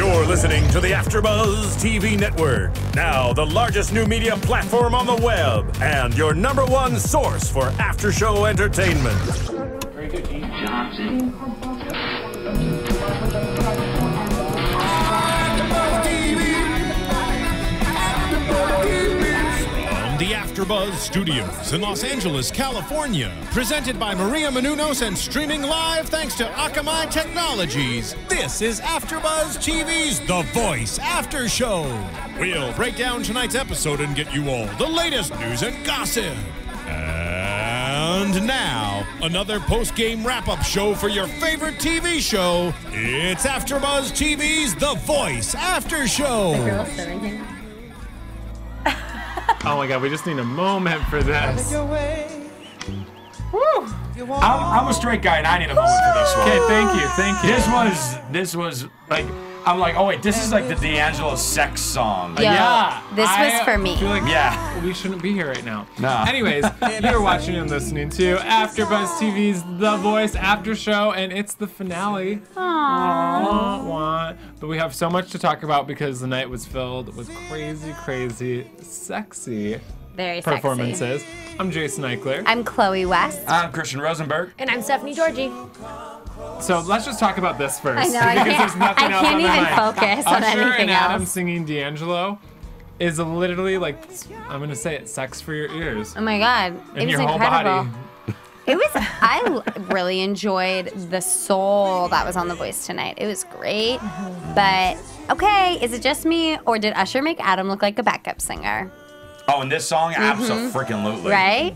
You're listening to the AFTERBUZZ TV network, now the largest new media platform on the web, and your #1 source for after-show entertainment. Very good, Johnson. The AFTERBUZZ Studios in Los Angeles, California. Presented by Maria Menounos and streaming live thanks to Akamai Technologies. This is AFTERBUZZ TV's The Voice After Show. We'll break down tonight's episode and get you all the latest news and gossip. And now, another post-game wrap-up show for your favorite TV show. It's AFTERBUZZ TV's The Voice After Show. Oh my God, we just need a moment for this. Woo! I'm a straight guy and I need a moment for this one. Okay, thank you. This was like, I'm like, oh wait, this is like the D'Angelo sex song. Like, Yeah, this was for me. I feel like yeah. We shouldn't be here right now. No. Anyways, you're watching and listening to AFTERBUZZ TV's The Voice After Show, and it's the finale. Aww. But we have so much to talk about because the night was filled with crazy, sexy Very performances. sexy. I'm Jason Ikeler. I'm Chloe West. I'm Christian Rosenberg. And I'm Stephanie Giorgi. So let's just talk about this first. I know, because there's nothing else on can't my even mind. focus on Usher anything and Adam else. singing D'Angelo is literally like, I'm gonna say it, sex for your ears. Oh my God, And it was your whole incredible. body. It was, I really enjoyed the soul that was on The Voice tonight. It was great, but okay, is it just me or did Usher make Adam look like a backup singer? Oh, and this song, absolutely. Right?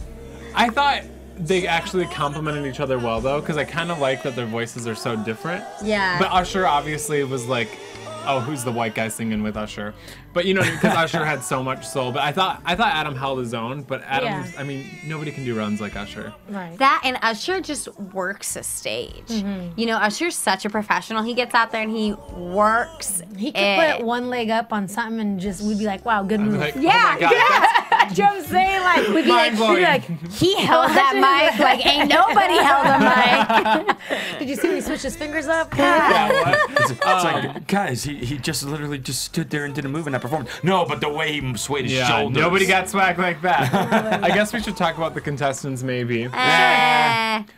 I thought they actually complimented each other well though, because I kind of like that their voices are so different. Yeah. But Usher obviously was like, oh, who's the white guy singing with Usher? But you know, because Usher had so much soul. But I thought Adam held his own. But Adam, I mean, nobody can do runs like Usher. Right. That and Usher just works a stage. You know, Usher's such a professional. He gets out there and he works. He could put one leg up on something and just, we'd be like, wow, good move. Like, Yeah, oh my God, You know what I'm saying? Like, we'd be Mind-blowing. he held that mic like ain't nobody held a mic. did you see when he switched his fingers up? It's like, guys, he just literally just stood there and did a move in that performance. No, but the way he swayed his shoulders. Nobody got swag like that. I guess we should talk about the contestants maybe.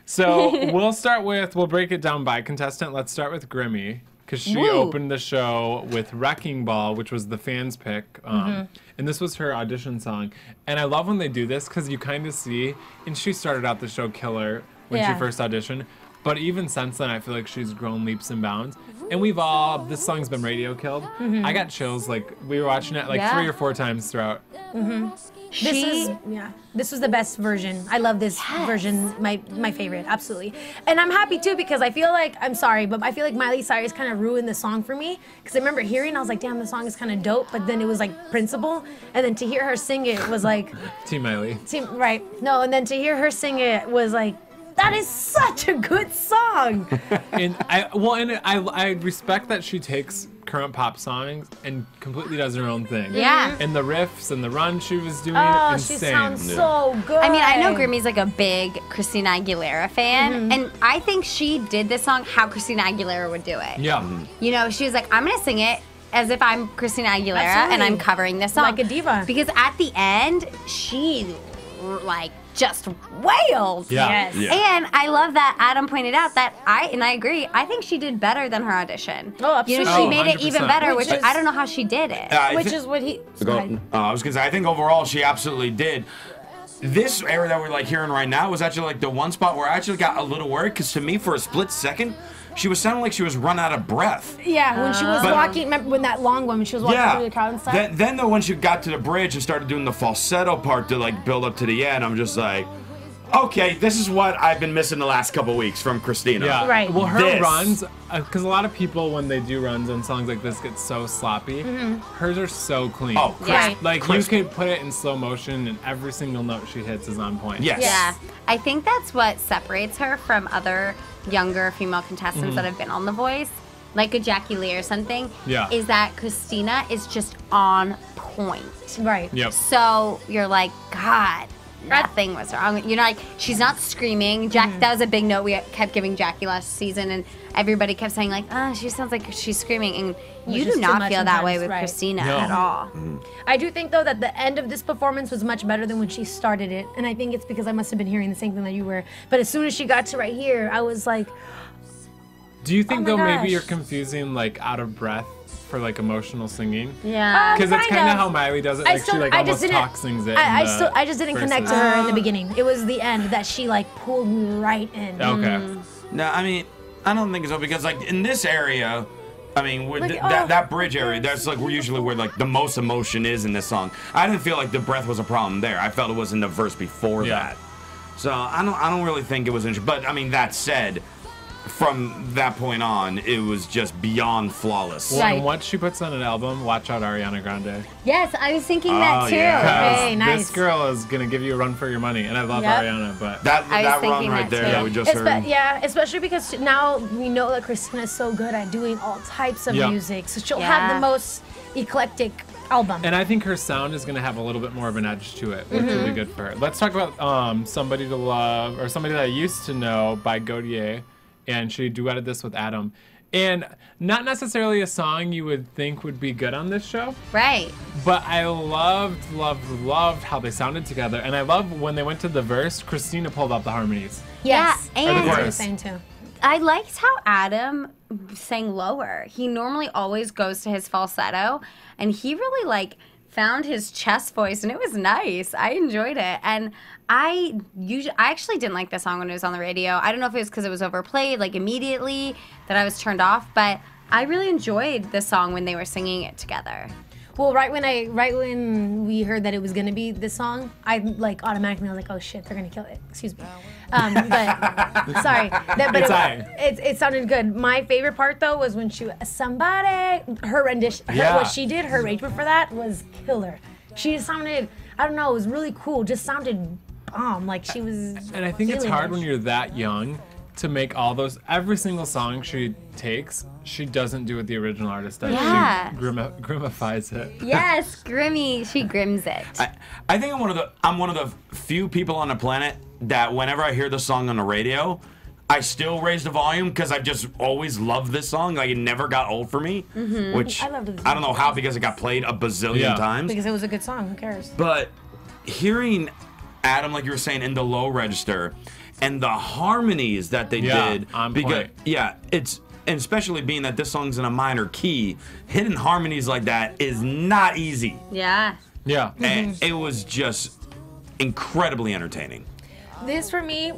So we'll break it down by contestant. Let's start with Grimmy, because she opened the show with Wrecking Ball, which was the fans' pick. And this was her audition song. And I love when they do this, because you kind of see, and she started out the show killer when she first auditioned. But even since then, I feel like she's grown leaps and bounds. And this song's been radio killed. I got chills, like, we were watching it like 3 or 4 times throughout. This was the best version. I love this version, my favorite, absolutely. And I'm happy too because I feel like, I'm sorry, but I feel like Miley Cyrus kind of ruined the song for me because I remember hearing, I was like, damn, the song is kind of dope, but then it was like Principle, and then to hear her sing it was like... Team Miley. Right. No, and then to hear her sing it was like, that is such a good song. And I respect that she takes current pop songs and completely does her own thing. Yeah. And the riffs and the run she was doing, Oh, insane. she sounds so good. I mean, I know Grimmy's like a big Christina Aguilera fan, and I think she did this song how Christina Aguilera would do it. Yeah. You know, she was like, I'm gonna sing it as if I'm Christina Aguilera and I'm covering this song. Like a diva. Because at the end, she like just wailed. Yeah. Yes. And I love that Adam pointed out that I agree, I think she did better than her audition. Oh, You know, absolutely. she made it even 100%. better, Which which is- I don't know how she did it. Which is what he... I was gonna say, I think overall she absolutely did. This era that we're like hearing right now was actually like the one spot where I actually got a little worried because to me, for a split second, she was sounding like she was run out of breath. Yeah, when she was walking, remember when that long one, when she was walking through the crowd and stuff? Then though, when she got to the bridge and started doing the falsetto part to like build up to the end, I'm just like, okay, this is what I've been missing the last couple weeks from Christina. Yeah. Right. Well, her This. runs, because a lot of people, when they do runs on songs like this, get so sloppy. Hers are so clean. Oh, crisp. Yeah. Like, Crisp. you could put it in slow motion, and every single note she hits is on point. Yes. Yeah, I think that's what separates her from other younger female contestants that have been on The Voice, like a Jackie Lee or something. Yeah. Is that Christina is just on point. Right. Yep. So you're like, God, nothing was wrong. You know, like, she's not screaming. That was a big note we kept giving Jackie last season, and everybody kept saying, like, she sounds like she's screaming. And you do not feel that way with Christina at all. I do think, though, that the end of this performance was much better than when she started it. And I think it's because I must have been hearing the same thing that you were. But as soon as she got to right here, I was like, do you think, oh though, maybe gosh. you're confusing, like, out of breath for, like, emotional singing? Yeah. Because it's kind Kind of of. how Miley does it. Like, she, like, almost talk sings it. I in just didn't the connect to verses. her in the beginning. It was the end that she, like, pulled me right in. Okay. No, I mean, I don't think so because like in this area, I mean, with Like, that bridge area, that's like usually where like the most emotion is in this song. I didn't feel like the breath was a problem there. I felt it was in the verse before that. So I don't really think it was interesting. But I mean, that said, from that point on, it was just beyond flawless. Well, Right. and once she puts on an album, watch out Ariana Grande. Yes, I was thinking that too. yeah. Hey, nice. This girl is going to give you a run for your money. And I love Yep. Ariana, but... That I was run thinking right that there too. that we just heard. Yeah, especially because now we know that Christina's so good at doing all types of Yeah. music. So she'll have Yeah. the most eclectic album. And I think her sound is going to have a little bit more of an edge to it, which will be good for her. Let's talk about Somebody to Love, or Somebody That I Used to Know by Gaudier. And she duetted this with Adam. And not necessarily a song you would think would be good on this show, Right. but I loved how they sounded together. And I love when they went to the verse, Christina pulled out the harmonies. yes. Yeah, Or the and That's what I chorus. was saying too. I liked how Adam sang lower. He normally always goes to his falsetto, and he really like found his chest voice, and it was nice. I enjoyed it, and I actually didn't like the song when it was on the radio. I don't know if it was because it was overplayed like immediately that I was turned off, but I really enjoyed the song when they were singing it together. Well, right when we heard that it was gonna be this song, I like automatically was like, oh shit, they're gonna kill it. Excuse me. But sorry. It's fine. It sounded good. My favorite part though was when her rendition, Yeah. what she did, her arrangement for that was killer. She just sounded, I don't know, it was really cool. Just sounded bomb. Like she was. And I think it's feeling hard it. when you're that young to make all those. Every single song she takes, she doesn't do what the original artist does. Yeah. She grimifies it. Yes, Grimmy. She grims it. I think I'm one of the few people on the planet that whenever I hear the song on the radio, I still raise the volume because I've just always loved this song. Like it never got old for me, which I loved it. I don't know how because it got played a bazillion Yeah. times. Because it was a good song. Who cares? But hearing Adam, like you were saying, in the low register, and the harmonies that they Yeah, did, on because point. it's and especially being that this song's in a minor key, hitting harmonies like that is not easy, Yeah. Yeah. and it was just incredibly entertaining. This for me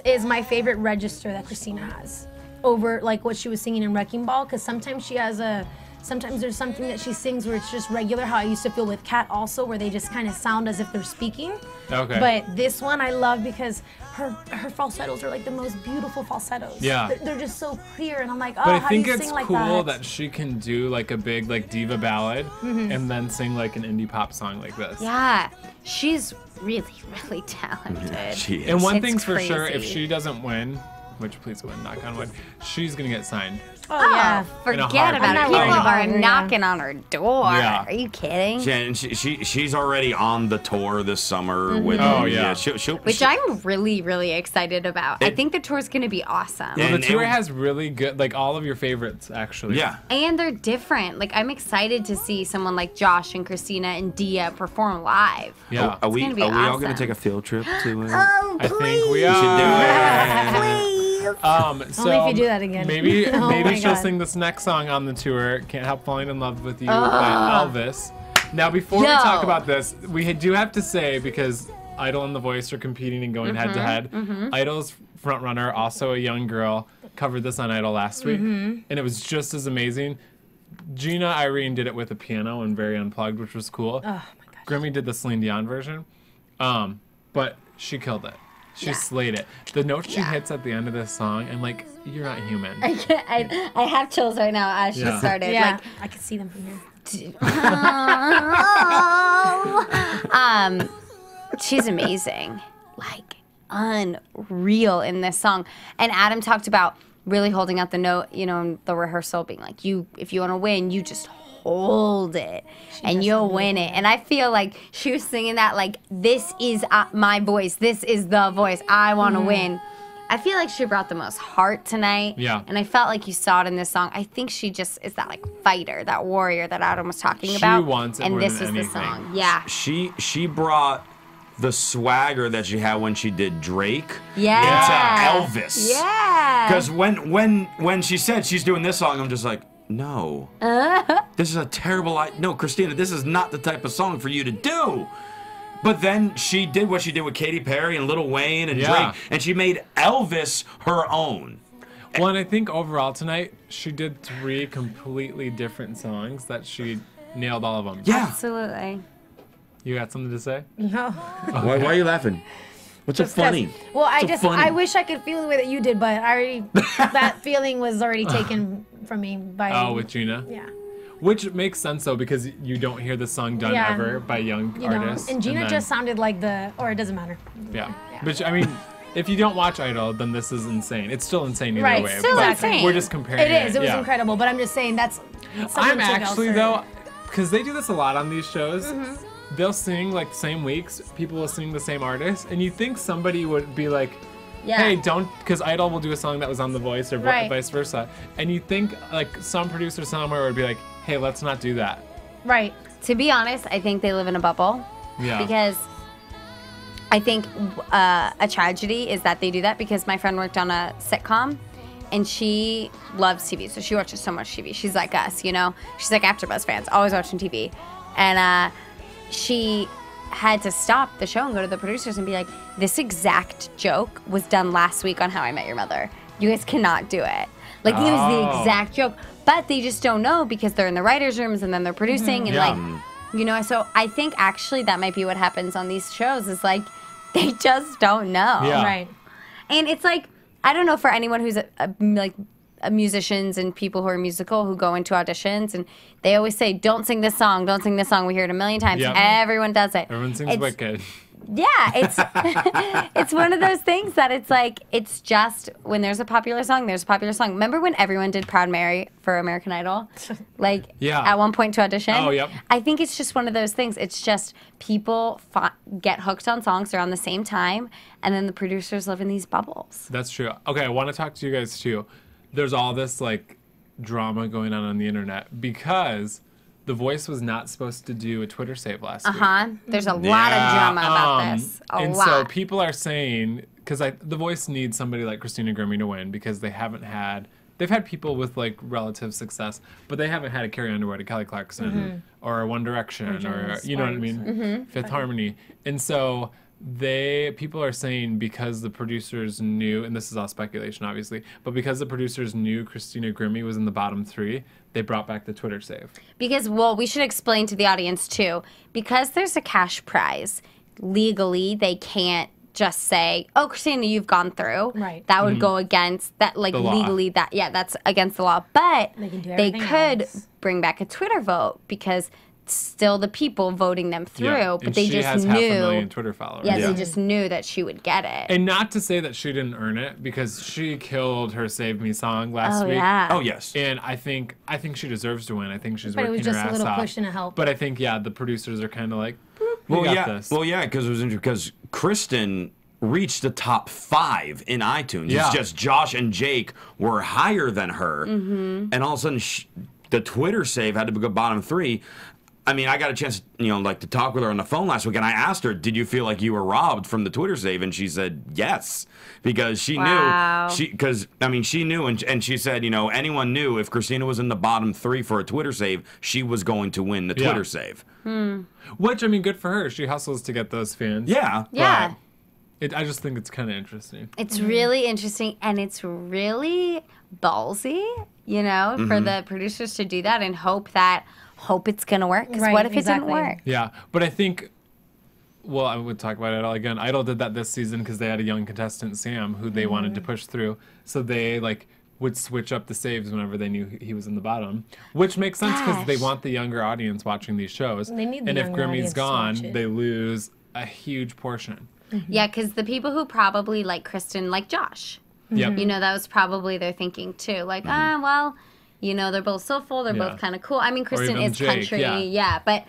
is my favorite register that Christina has over like what she was singing in Wrecking Ball, because sometimes there's something that she sings where it's just regular, how I used to feel with Kat also, where they just kind of sound as if they're speaking. Okay. But this one I love because her falsettos are like the most beautiful falsettos. Yeah. They're just so clear, and I'm like, oh, But I how think do you it's sing like cool that? that she can do like a big like diva ballad and then sing like an indie pop song like this. Yeah. She's really, really talented. She is. And one It's thing's for sure, if crazy. she doesn't win, which please win, knock on wood, she's gonna get signed. Oh, yeah. Forget heartbeat. about it. I'm People not worried are about her, knocking on her door. Yeah. Are you kidding? And she's already on the tour this summer with. Oh, yeah. Which I'm really, really excited about. I think the tour's going to be awesome. Yeah. Well, And the tour it- has really good, like all of your favorites actually. Yeah. And they're different. Like, I'm excited to see someone like Josh and Christina and Dia perform live. Yeah. Are we gonna be all awesome. gonna take a field trip to? Oh, I think we are. should do it. Please. So Only if you do that again. Maybe Oh maybe my she'll God. sing this next song on the tour. Can't Help Falling in Love with You by Elvis. Now before we No. talk about this, we do have to say, because Idol and The Voice are competing and going head to head. Idol's frontrunner, also a young girl, covered this on Idol last week, and it was just as amazing. Gina Irene did it with a piano and very unplugged, which was cool. Oh my gosh. Grimmy did the Celine Dion version, but she killed it. She slayed it. The note she hits at the end of this song, I'm like, you're not human. I have chills right now as she Yeah. started. Yeah, Like, I can see them from here. she's amazing. Like, unreal in this song. And Adam talked about really holding out the note, you know, in the rehearsal, being like, if you want to win, you just hold it, and you'll win it. And I feel like she was singing that like, this is my voice. This is the voice. I want to win. I feel like she brought the most heart tonight. Yeah. And I felt like you saw it in this song. I think she just is that like fighter, that warrior that Adam was talking about. She wants it and more this than was anything. the song. Yeah. She brought the swagger that she had when she did Drake Yeah. into Elvis. Yeah. Because when she said she's doing this song, I'm just like, no. This is a terrible no, Christina, this is not the type of song for you to do. But then she did what she did with Katy Perry and Lil Wayne and Drake, and she made Elvis her own. Well, and I think overall tonight, she did 3 completely different songs that she nailed all of them. Yeah. Absolutely. You got something to say? No. Why are you laughing? What's so funny? Well, funny? I wish I could feel the way that you did, but I already, that feeling was already taken from me by. Oh, with Gina? Yeah. Which makes sense, though, because you don't hear the song done Yeah. ever by young You know, artists. and Gina then- just sounded like or it doesn't matter. Yeah. But, I mean, if you don't watch Idol, then this is insane. It's still insane either Right, way. still but insane. We're just comparing It is. It was yeah. incredible, but I'm just saying that's. I'm someone took actually, elsewhere. though, because they do this a lot on these shows, Mm-hmm. they'll sing, like, the same weeks. People will sing the same artist. And you think somebody would be like, hey, don't, because Idol will do a song that was on The Voice or Right. vice versa. And you think, like, some producer somewhere would be like, hey, let's not do that. Right. To be honest, I think they live in a bubble. Yeah. Because I think a tragedy is that they do that, because my friend worked on a sitcom and she loves TV. So she watches so much TV. She's like us, you know? She's like AfterBuzz fans, always watching TV. And she had to stop the show and go to the producers and be like, this exact joke was done last week on How I Met Your Mother. You guys cannot do it. Like, it was the exact joke. But they just don't know because they're in the writers' rooms and then they're producing and like, you know, so I think actually that might be what happens on these shows is like, they just don't know. Yeah. Right. And it's like, I don't know, for anyone who's like musicians and people who are musical who go into auditions and they always say, don't sing this song, don't sing this song. We hear it a million times. Yep. Everyone does it. Everyone sings Wicked. Yeah, it's it's one of those things that it's like, it's just when there's a popular song, there's a popular song. Remember when everyone did Proud Mary for American Idol? Like, Yeah. at one point to audition? Oh, yep. I think it's just one of those things. It's just people get hooked on songs around the same time, and then the producers live in these bubbles. That's true. Okay, I want to talk to you guys too. There's all this like drama going on the internet because The Voice was not supposed to do a Twitter save last week. There's a lot of drama about this. And lot. so people are saying, because The Voice needs somebody like Christina Grimmie to win because they've had people with like relative success, but they haven't had a Carrie Underwood, a Kelly Clarkson, or One Direction, or you know what I mean, Fifth Harmony. And so people are saying because the producers knew, and this is all speculation obviously, but because the producers knew Christina Grimmie was in the bottom 3, they brought back the Twitter save. Because, well, we should explain to the audience too, because there's a cash prize, legally they can't just say, oh, Christina, you've gone through. Right. That would go against that, like The law. legally, that's against the law. But They can do they everything could else. bring back a Twitter vote because it's still the people voting them through, Yeah. but And they she just has knew. 500,000 Twitter followers. Yeah, they just knew that she would get it. And not to say that she didn't earn it, because she killed her "Save Me" song last week. Yeah. Oh, yes. And I think she deserves to win. I think she's But it working was just her a ass little off. push and a help. But I think the producers are kind of like, we Well, got yeah. this. Well, yeah, because it was interesting because Kristen reached the top 5 in iTunes. Yeah. It's just Josh and Jake were higher than her, and all of a sudden the Twitter save had to go bottom 3. I mean, I got a chance, to talk with her on the phone last week, and I asked her, "Did you feel like you were robbed from the Twitter save?" And she said, "Yes," because she Wow. knew. She knew, and she said, anyone knew if Christina was in the bottom 3 for a Twitter save, she was going to win the Twitter save. Which, I mean, good for her. She hustles to get those fans. Yeah. Yeah. I just think it's kind of interesting. It's really interesting, and it's really ballsy, for the producers to do that and hope it's going to work. Because Right, what if exactly. it didn't work? Yeah, but I think, well, I would talk about it all again. Idol did that this season because they had a young contestant, Sam, who they wanted to push through. So they, would switch up the saves whenever they knew he was in the bottom, which makes sense because they Gosh. want the younger audience watching these shows. They need the and if younger Grimmie's audience to watch gone, it. they lose a huge portion. Yeah, because the people who probably like Kristen, like Josh, Yep. that was probably their thinking too. Like, well, You know, they're both soulful. They're Yeah. both kind of cool. I mean, Kristen even is Jake, country. yeah. But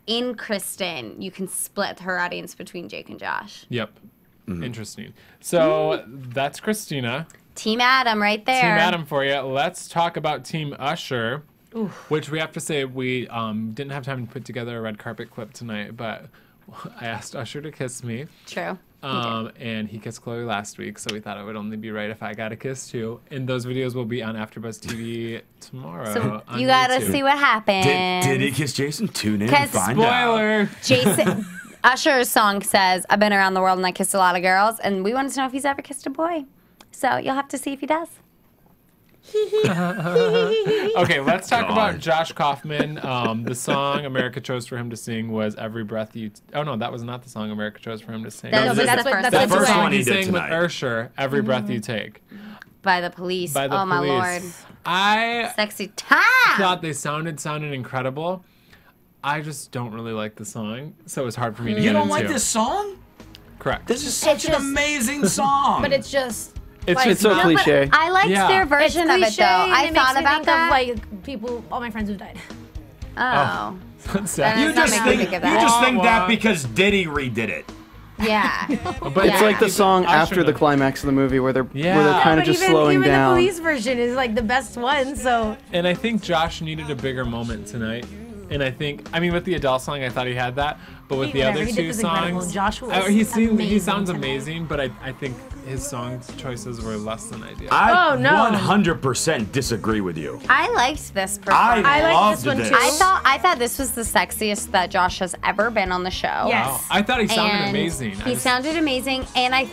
in Kristen, you can split her audience between Jake and Josh. Yep. Interesting. So that's Christina. Team Adam right there. Team Adam for you. Let's talk about Team Usher, which we have to say we didn't have time to put together a red carpet clip tonight, but I asked Usher to kiss me. True. And he kissed Chloe last week, so we thought it would only be right if I got a kiss too. And those videos will be on AfterBuzz TV tomorrow. So on you gotta YouTube. see what happened. Did he kiss Jason? Tune in and 'Cause find out. Spoiler. Jason Usher's song says, "I've been around the world and I kissed a lot of girls," and we wanted to know if he's ever kissed a boy. So you'll have to see if he does. Okay, let's talk God. about Josh Kaufman. The song America chose for him to sing was "Every Breath You." Oh no, that was not the song America chose for him to sing. That No, was this- the that's first what- one. that's the first what one he He did sang with tonight. Usher, "Every Breath You Take." By the police. By the oh my police. lord. I Sexy time. thought they sounded incredible. I just don't really like the song, so it's hard for me to You get don't into. like this song? Correct. This is such an just- amazing song. But it's just. It's so no, but cliche. I liked Yeah. their It's version of it cliche, though. and I it thought makes me about think that. of like people, all my friends who died. Oh. That's sad. You you Let's not just make me think, think you of that. just think Wah, that wah. because Diddy redid it. Yeah. But It's like the song Usher after the knows. climax of the movie where they're Yeah. kind of But just slowing even down. the police version is like the best one. So And I think Josh needed a bigger moment tonight. And I think, I mean, with the Adele song, I thought he had that. But with the Whatever, other he did two this incredible. songs, Josh was he amazing sounds tonight. amazing. But I think his song choices were less than ideal. I Oh, no. 100% disagree with you. I liked this I performance. I like loved this one, this. too. I thought this was the sexiest that Josh has ever been on the show. Yes. Wow. I thought he sounded And amazing. He sounded amazing, and I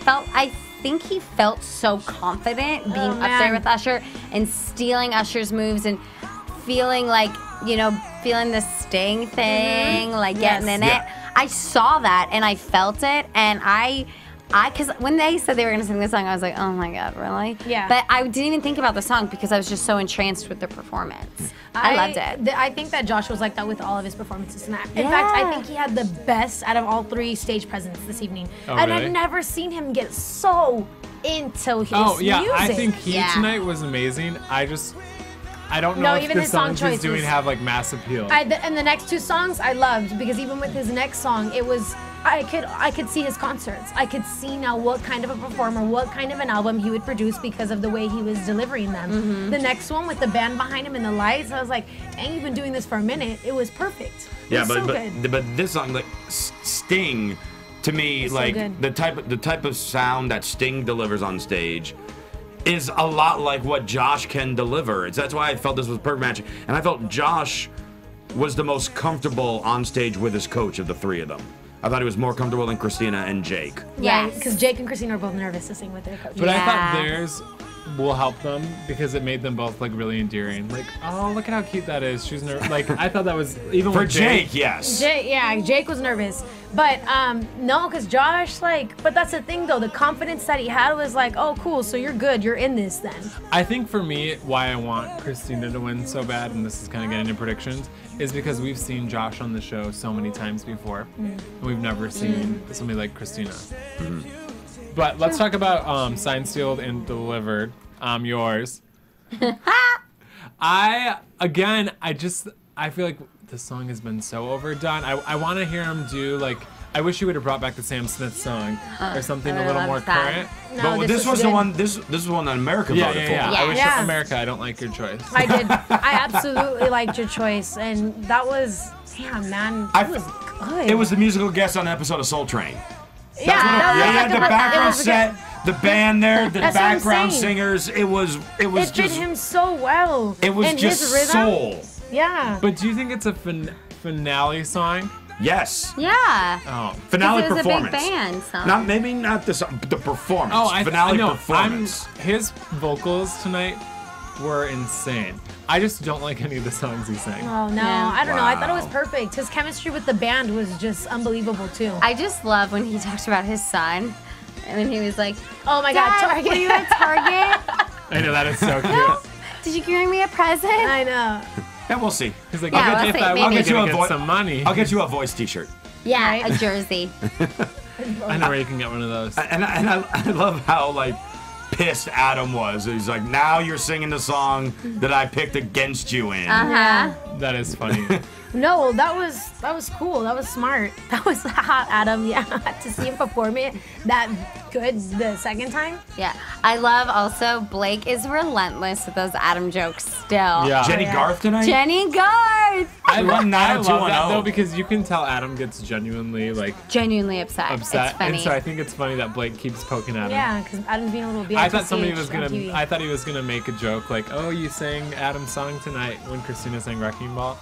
think he felt so confident being up there man. with Usher and stealing Usher's moves and feeling like, feeling the sting thing, like getting in Yeah. it. I saw that and I felt it, and because when they said they were going to sing this song, I was like, oh my God, really? Yeah. But I didn't even think about the song because I was just so entranced with the performance. I loved it. I think that Josh was like that with all of his performances tonight. In fact, I Yeah. think he had the best out of all three stage presence this evening. Oh, and really? I've never seen him get so into his Oh yeah, music. I think he Yeah. tonight was amazing. I don't know No, if even the his song songs he's doing choices. have like mass appeal. And the next two songs I loved because even with his next song, it was I could see his concerts. I could see now what kind of a performer, what kind of an album he would produce because of the way he was delivering them. Mm-hmm. The next one with the band behind him and the lights, I was like, dang, you've been doing this for a minute. It was perfect. It Yeah, was so good. but this song, like Sting, to me, It's so like good. the type of sound that Sting delivers on stage is a lot like what Josh can deliver. That's why I felt this was a perfect match, and I felt Josh was the most comfortable on stage with his coach of the three of them. I thought he was more comfortable than Christina and Jake. Yes. Because Jake and Christina are both nervous to sing with their coach. But I thought Yeah. theirs will help them because it made them both like really endearing. Like, oh, look at how cute that is. She's like, I thought that was even For with Jake, yes. Jake was nervous. But no, because Josh, but that's the thing though, the confidence that he had was like, oh, cool, so you're good, you're in this then. I think for me, why I want Christina to win so bad, and this is kind of getting into predictions, is because we've seen Josh on the show so many times before, and we've never seen somebody like Christina. But let's talk about Signed, Sealed, and Delivered. Yours. I feel like the song has been so overdone. I want to hear him do I wish he would have brought back the Sam Smith song or something I a little loved more that. current. No, But this was the good. one. This is one that America Yeah, voted yeah, for. yeah. Yeah. I wish Yeah. America, I don't like your choice. I did. I absolutely liked your choice, and that was, damn, man, I- it was good. It was the musical guest on an episode of Soul Train. yeah, that was Yeah, like the a- it background was a good- set, the band there, the That's what I'm background saying. singers. It was It fit just him so well. it was and just his rhythm, soul. Yeah. But do you think it's a finale song? Yes. Yeah. Oh. Finale It was performance. a big band song. Not the song, but the performance. Oh, finale know. performance. His vocals tonight were insane. I just don't like any of the songs he sang. Oh, no. Yeah. I don't know. I thought it was Wow. perfect. His chemistry with the band was just unbelievable, too. I just love when he talked about his son, and when he was like, Oh, my God. Dad, Target. were you at Target? I know that is so cute. No? Did you bring me a present? I know. Yeah, we'll see. He's like, Yeah, if we'll see, I maybe. want I'll to get you a get vo- some money, I'll get you a Voice T-shirt. Yeah, Right? a jersey. I know where you can get one of those. And I love how pissed Adam was. He's like, now you're singing the song that I picked against you in. That is funny. No, that was cool. That was smart. That was hot, Adam. Yeah, to see him perform it that good the second time. Yeah. I love also Blake is relentless with those Adam jokes still. Yeah. Jenny Garth tonight? Jenny Garth! I love that 2-0. though because you can tell Adam gets genuinely genuinely upset. upset, It's funny. and so I think it's funny that Blake keeps poking at him. Yeah, because Adam's being a little bitch. I thought somebody was gonna. I thought he was gonna make a joke like, "Oh, you sang Adam's song tonight" when Christina sang Wrecking Ball.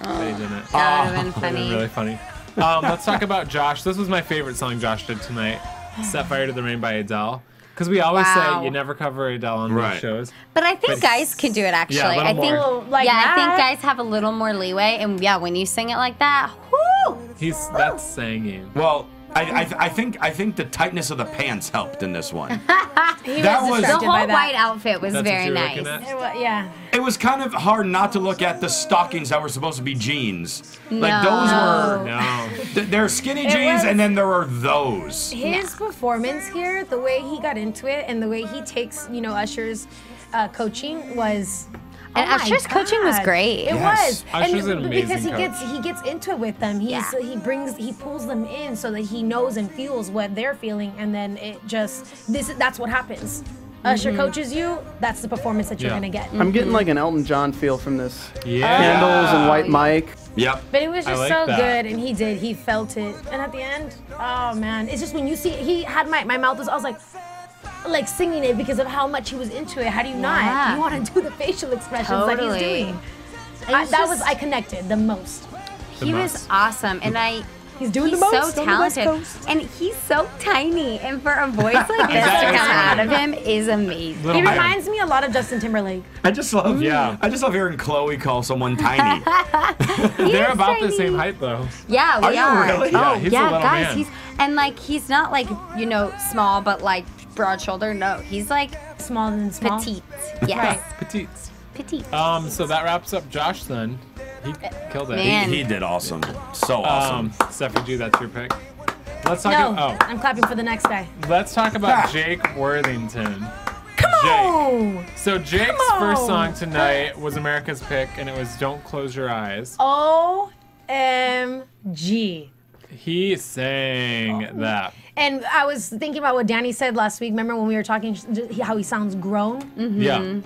But he didn't. That would have been That would've funny. been really funny. Let's talk about Josh. This was my favorite song Josh did tonight. "Set Fire to the Rain" by Adele. Because we always Wow. say you never cover Adele on these shows. But I think guys can do it actually. Yeah, a little I think more. Like I think that. guys have a little more leeway, and yeah, when you sing it like that, whoo! That's singing. Well, I think the tightness of the pants helped in this one. He That was- The distracted whole by that. white outfit was That's what very you were nice. looking at? Yeah. It was kind of hard not to look at the stockings that were supposed to be jeans. Like No. those were. No. There are skinny It jeans, was- and then there are those. His performance here, the way he got into it, and the way he takes, Usher's coaching was. And oh my Usher's coaching was God. great. It Yes. was, Usher's an amazing because coach. he gets into it with them. He pulls them in so that he knows and feels what they're feeling, and then that's what happens. Usher coaches you. That's the performance that you're Yeah. gonna get. I'm getting like an Elton John feel from this. Yeah. Candles and White Mike. Yep. But it was I just like so that. good, and he felt it. And at the end, oh man, it's just when you see he had my mouth was, I was like singing it because of how much he was into it. How do you not? Yeah. You want to do the facial expressions that Totally. he's doing. And I connected the most. He was awesome, and He's doing he's the most so on the West talented, Coast. and he's so tiny, and for a voice like this to come out of him is amazing. Little He man. reminds me a lot of Justin Timberlake. I just love. Yeah. I just love hearing Chloe call someone tiny. They're about the tiny. same height though. Yeah, we you are. really? Yeah, Oh, he's a yeah, little guys, man. he's not like small, but like broad shoulder. No, he's like Smaller than small. petite. Yes, Petites. petite. So that wraps up Josh then. He killed it. Man. He did awesome. So awesome. Stephanie G, that's your pick. Let's talk No, about I'm clapping for the next guy. let's talk about Jake Worthington. Come on! So Jake's Come first on. song tonight was America's Pick, and it was "Don't Close Your Eyes." OMG. He sang that. And I was thinking about what Danny said last week. Remember when we were talking how he sounds grown? Mm-hmm. Yeah.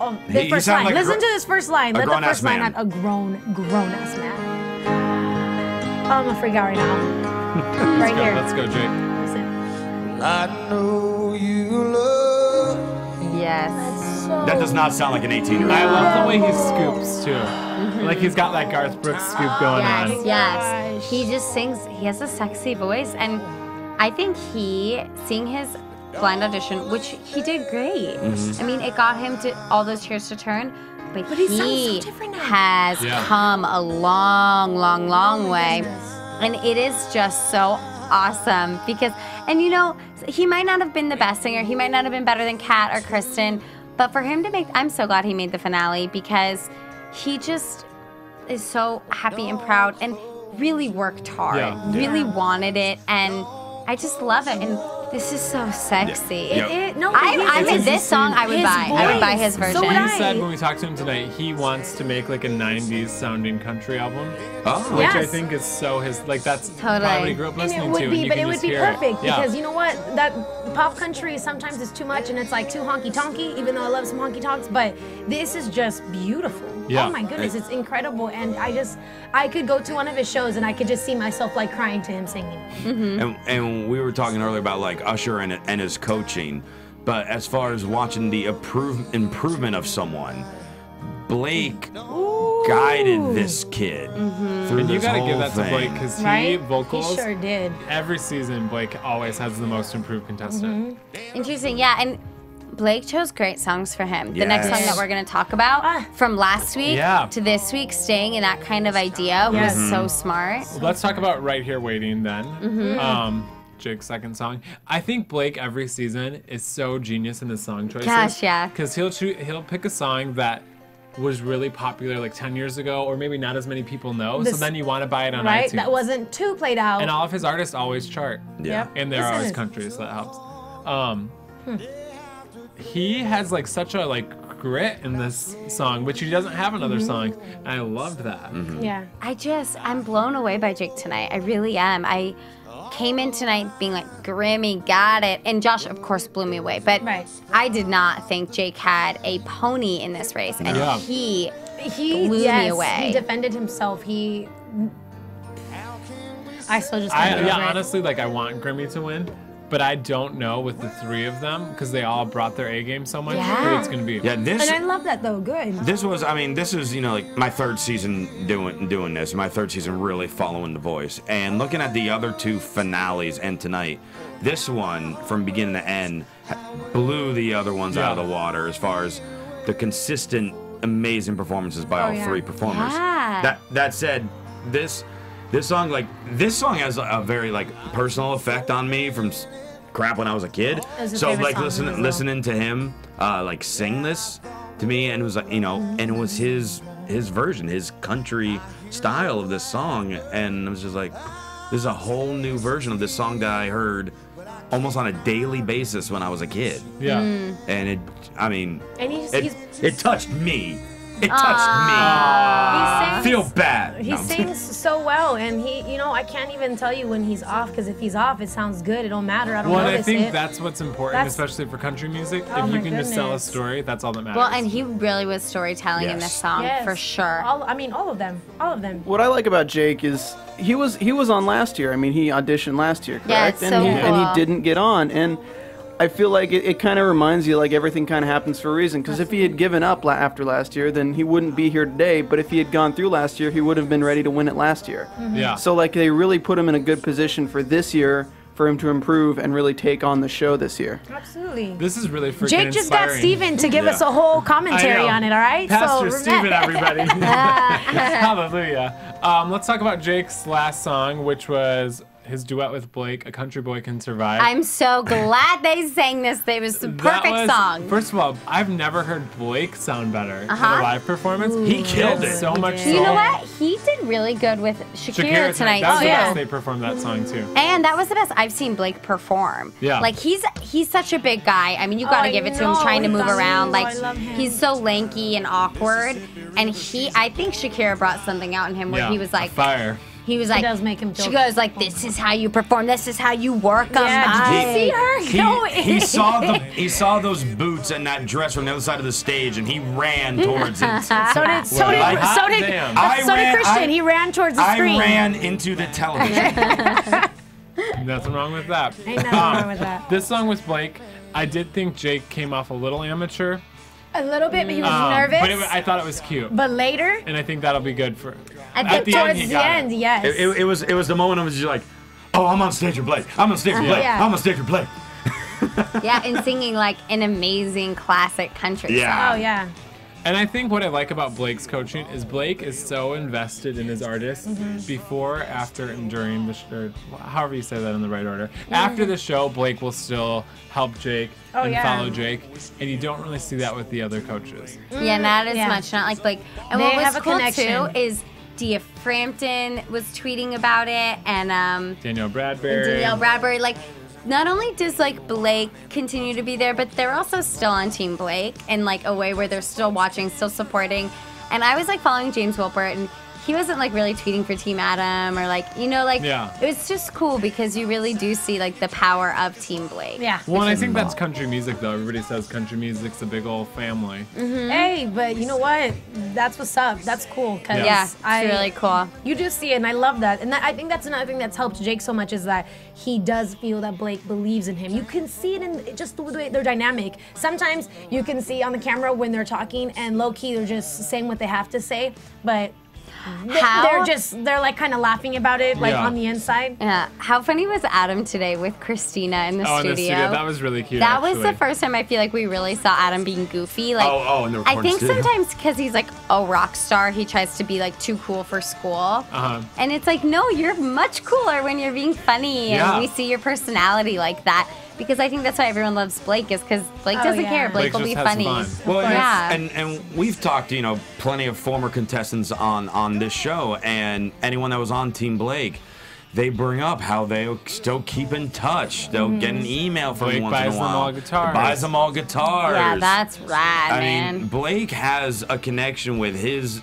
Oh, the He first sounded line. like a Listen gro- to this first line. a Let the grown-ass first line man. have a grown-ass man. Oh, I'm gonna freak out right now. Right here. Let's go, Jake. Listen. I know you love. Yes. That does not sound like an 18-year-old. I love the way he scoops too. Like he's got that Garth Brooks scoop going Yes, on. yes. He just sings. He has a sexy voice, and I think seeing his blind audition, which he did great. I mean, it got him to all those tears to turn, but he sounds so he different now. has Yeah. come a long, long, long way, and it is just so awesome because, and he might not have been the best singer. He might not have been better than Kat or Kristen, but for him to I'm so glad he made the finale because he just is so happy and proud and really worked hard, Yeah. really wanted it, and I just love it. And this is so sexy. Yeah. I mean, this song I would his buy. I would buy his voice. version. So would He I. said when we talked to him tonight, he wants to make like a 90s sounding country album, Oh. which I Yes. think is so that's Totally. probably what he grew up And listening it to. would and be, you but can it would just be hear it. perfect Yeah. because you know what? That pop country sometimes is too much and it's like too honky tonky. Even though I love some honky tonks, but this is just beautiful. Yeah. Oh my goodness, it's incredible, and I could go to one of his shows and I could just see myself like crying to him singing. And we were talking earlier about like Usher and his coaching, but as far as watching the improvement of someone, Blake guided this kid through And you this gotta whole give that to thing. Blake because he Right? vocals. He sure did. Every season, Blake always has the most improved contestant. Interesting, yeah. And Blake chose great songs for him. The next song Yes. that we're going to talk about from last week Yeah. to this week, staying in that kind of idea Yes. was so smart. Let's talk about Right Here Waiting then. Jake's second song. I think Blake every season is so genius in his song choices. Gosh, yeah. Because he'll pick a song that was really popular like 10 years ago, or maybe not as many people know. So This- then you want to buy it on Right? iTunes. That wasn't too played out. And all of his artists always chart. Yeah. Yep. And there are Listen. always countries, so that helps. he has like such a like grit in this song, which he doesn't have in other songs. And I loved that. Yeah. I'm blown away by Jake tonight. I really am. I came in tonight being like, Grimmy, got it. And Josh, of course, blew me away. But I did not think Jake had a pony in this race. And he blew me away. He defended himself. I still just honestly, like I want Grimmy to win, but I don't know with the three of them because they all brought their A game so much who it's gonna be. Yeah, this. And I love that though. Good. This was, I mean, this is, you know, like my third season doing this. My third season really following The Voice, and looking at the other two finales and tonight, this one from beginning to end blew the other ones out of the water as far as the consistent, amazing performances by all three performers. That said, this song has a very like personal effect on me from crap when I was a kid. So like listening to him like sing this to me, and it was like, you know, and it was his version, his country style of this song, and it was just like, this is a whole new version of this song that I heard almost on a daily basis when I was a kid. Yeah. And it, I mean, And it touched me. It touched me. He sings, Feel bad. He sings so well, and he, you know, I can't even tell you when he's off, because if he's off, it sounds good. It don't matter. I don't Well, and I notice think it. that's what's important, especially for country music. Oh if you my can just tell a goodness. story, that's all that matters. Well, and he really was storytelling in this song for sure. All of them. All of them. What I like about Jake is he was on last year. I mean, he auditioned last year, correct? Yeah, it's so and cool. he didn't get on. And I feel like it kind of reminds you like everything kind of happens for a reason. Because if he had given up after last year, then he wouldn't be here today. But if he had gone through last year, he would have been ready to win it last year. Yeah. So like they really put him in a good position for this year for him to improve and really take on the show this year. Absolutely. This is really freaking Jake just got inspiring. Steven to give us a whole commentary on it, all right? Pastor so, Steven, everybody. Hallelujah. Let's talk about Jake's last song, which was his duet with Blake, A Country Boy Can Survive. I'm so glad they sang this. It was the perfect song. First of all, I've never heard Blake sound better in a live performance. He killed it. So much soul. You know what? He did really good with Shakira tonight. That was too. the best they performed that song too. And that was the best I've seen Blake perform. Yeah. Like he's such a big guy. I mean, you got to give it to him trying to move around. Like he's so lanky and awkward. And I think Shakira brought something out in him where he was like fire. He was like, does make him she goes like, this is how you perform. This is how you work on did you see her? He saw those boots and that dress from the other side of the stage, and he ran towards it. So did Christian. He ran towards the screen. I ran into the television. Nothing wrong with that. Ain't nothing wrong with that. This song with Blake, I did think Jake came off a little amateur. A little bit, but he was nervous. But I thought it was cute. But later, and I think that'll be good for. I think towards the end, yes. It was the moment of just like, oh, I'm on stage with Blake. I'm on stage with Blake. I'm on stage with Blake. Yeah, and singing like an amazing classic country song. Oh yeah. And I think what I like about Blake's coaching is Blake is so invested in his artists before, after, and during the show, however you say that in the right order. After the show, Blake will still help Jake and follow Jake, and you don't really see that with the other coaches. Yeah, not as much, not like Blake. And They what was have a cool connection. too is Dia Frampton was tweeting about it, and Danielle Bradbury. Like, not only does like Blake continue to be there, but they're also still on Team Blake in like a way where they're still watching, still supporting. And I was like following James Wilpert, and he wasn't like really tweeting for Team Adam or like, you know, like it was just cool because you really do see like the power of Team Blake. Yeah. Well, and I think that's country music though. Everybody says country music's a big old family. Hey, but you know what? That's what's up. That's cool. Cause it's really cool. You just see it, and I love that. And I think that's another thing that's helped Jake so much is that he does feel that Blake believes in him. You can see it in just the way they're dynamic. Sometimes you can see on the camera when they're talking, and low key they're just saying what they have to say, but they're like kind of laughing about it, like on the inside. Yeah. How funny was Adam today with Christina in the studio? In the studio, that was really cute. That was the first time I feel like we really saw Adam being goofy. Like, in the I recording think studio. sometimes because he's like a rock star, he tries to be like too cool for school. And it's like, no, you're much cooler when you're being funny, and we see your personality like that. Because I think that's why everyone loves Blake, is because Blake doesn't care. Blake will be funny. Well, and we've talked, you know, plenty of former contestants on this show, and anyone that was on Team Blake, they bring up how they'll still keep in touch. They'll get an email from Blake once buys in a while. them all guitars. Buys them all guitars. Yeah, that's rad, I man. mean, Blake has a connection with his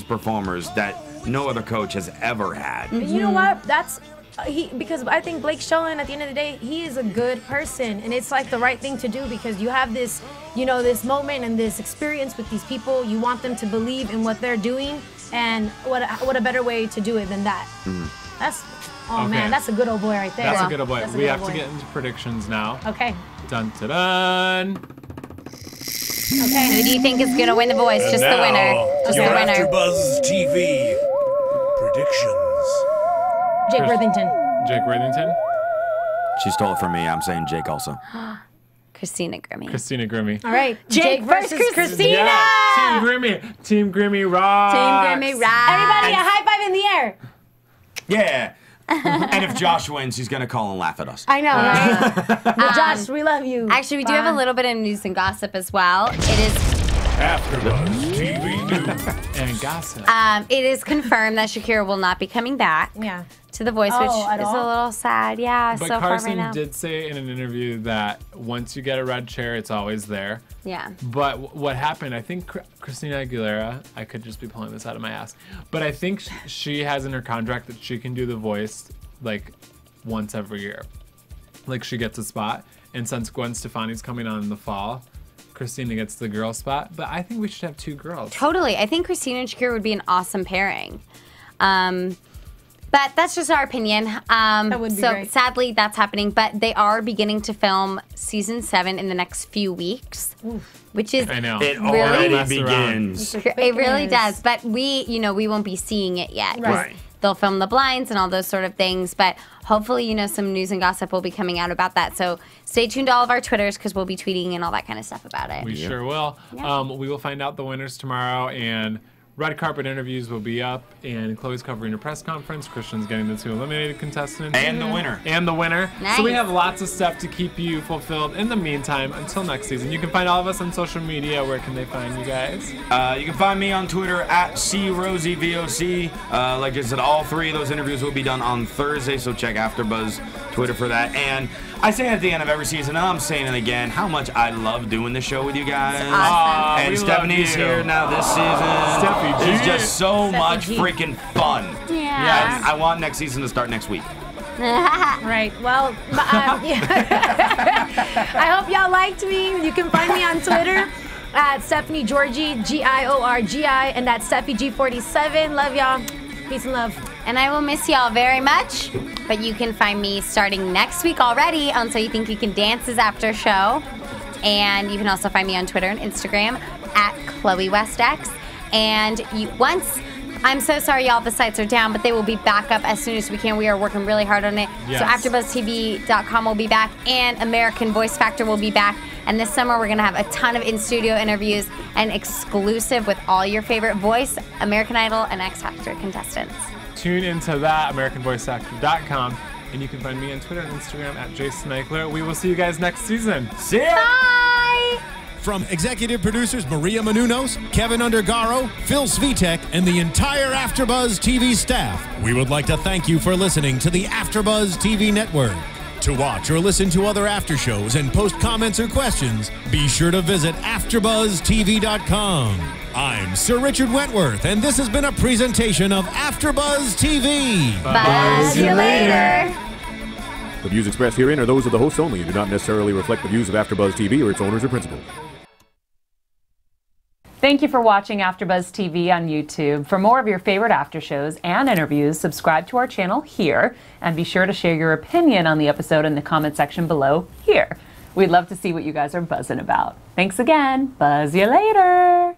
performers that no other coach has ever had. You know what? That's because I think Blake's showing at the end of the day, he is a good person, and it's like the right thing to do because you have this, this moment and this experience with these people. You want them to believe in what they're doing, and what a better way to do it than that. That's man, that's a good old boy right there. That's a good old boy. We have to get into predictions now. Okay. Dun dun dun. Okay. Who do you think is gonna win The Voice? Just the winner. Just the Your winner. AfterBuzz TV predictions. Jake Worthington. Jake Worthington. She stole it from me. I'm saying Jake also. Christina Grimmie. Christina Grimmie. All right. Jake versus Christina. Yeah. Team Grimmie. Team Grimmie rocks. Team Grimmie rocks. Everybody, a high five in the air. Yeah. And if Josh wins, he's going to call and laugh at us. I know, right? But Josh, we love you. Actually, we do have a little bit of news and gossip as well. It is AfterBuzz TV News. And gossip. it is confirmed that Shakira will not be coming back to The Voice, which is at a all? little sad. Yeah, But so far Carson right now. did say in an interview that once you get a red chair, it's always there. Yeah. But what happened, I think Christina Aguilera, I could just be pulling this out of my ass, but I think she has in her contract that she can do The Voice like once every year. Like she gets a spot. And since Gwen Stefani's coming on in the fall, Christina gets the girl spot. But I think we should have two girls. Totally. I think Christina and Shakira would be an awesome pairing. But that's just our opinion. That would be so great. sadly, that's happening. But they are beginning to film season 7 in the next few weeks, which is I know. It Really? already Mess begins. it really does. But we won't be seeing it yet. 'Cause Right. They'll film the blinds and all those sort of things. But hopefully, some news and gossip will be coming out about that. So stay tuned to all of our Twitters because we'll be tweeting and all that kind of stuff about it. We sure will. Yeah. We will find out the winners tomorrow, and red carpet interviews will be up, and Chloe's covering a press conference. Christian's getting the 2 eliminated contestants. And the winner. And the winner. Nice. So we have lots of stuff to keep you fulfilled. In the meantime, until next season, you can find all of us on social media. Where can they find you guys? You can find me on Twitter at CRosieVOC. Like I said, all 3 of those interviews will be done on Thursday, so check AfterBuzz Twitter for that. And I say at the end of every season, and I'm saying it again, how much I love doing the show with you guys. Awesome. And we Stephanie's love you. here now this season. Steffi G. It's just so much G. freaking fun. Yeah. And I want next season to start next week. Right. Well, I hope y'all liked me. You can find me on Twitter at Stephanie Giorgi, Giorgi, and that's SteffiG47. Love y'all. Peace and love. And I will miss y'all very much. But you can find me starting next week already on So You Think You Can Dance's after show. And you can also find me on Twitter and Instagram at ChloeWestX. And I'm so sorry, y'all, the sites are down, but they will be back up as soon as we can. We are working really hard on it. Yes. So AfterBuzzTV.com will be back, and American Voice Factor will be back. And this summer, we're going to have a ton of in-studio interviews and exclusive with all your favorite Voice, American Idol, and X Factor contestants. Tune into that, AmericanVoiceActor.com. And you can find me on Twitter and Instagram at Jason Ikeler. We will see you guys next season. See ya! Bye! From executive producers Maria Menounos, Kevin Undergaro, Phil Svitek, and the entire AfterBuzz TV staff, we would like to thank you for listening to the AfterBuzz TV network. To watch or listen to other after shows and post comments or questions, be sure to visit AfterBuzzTV.com. I'm Sir Richard Wentworth, and this has been a presentation of AfterBuzz TV. Buzz you later. The views expressed herein are those of the hosts only and do not necessarily reflect the views of AfterBuzz TV or its owners or principals. Thank you for watching AfterBuzz TV on YouTube. For more of your favorite after shows and interviews, subscribe to our channel here, and be sure to share your opinion on the episode in the comment section below here. We'd love to see what you guys are buzzing about. Thanks again. Buzz you later.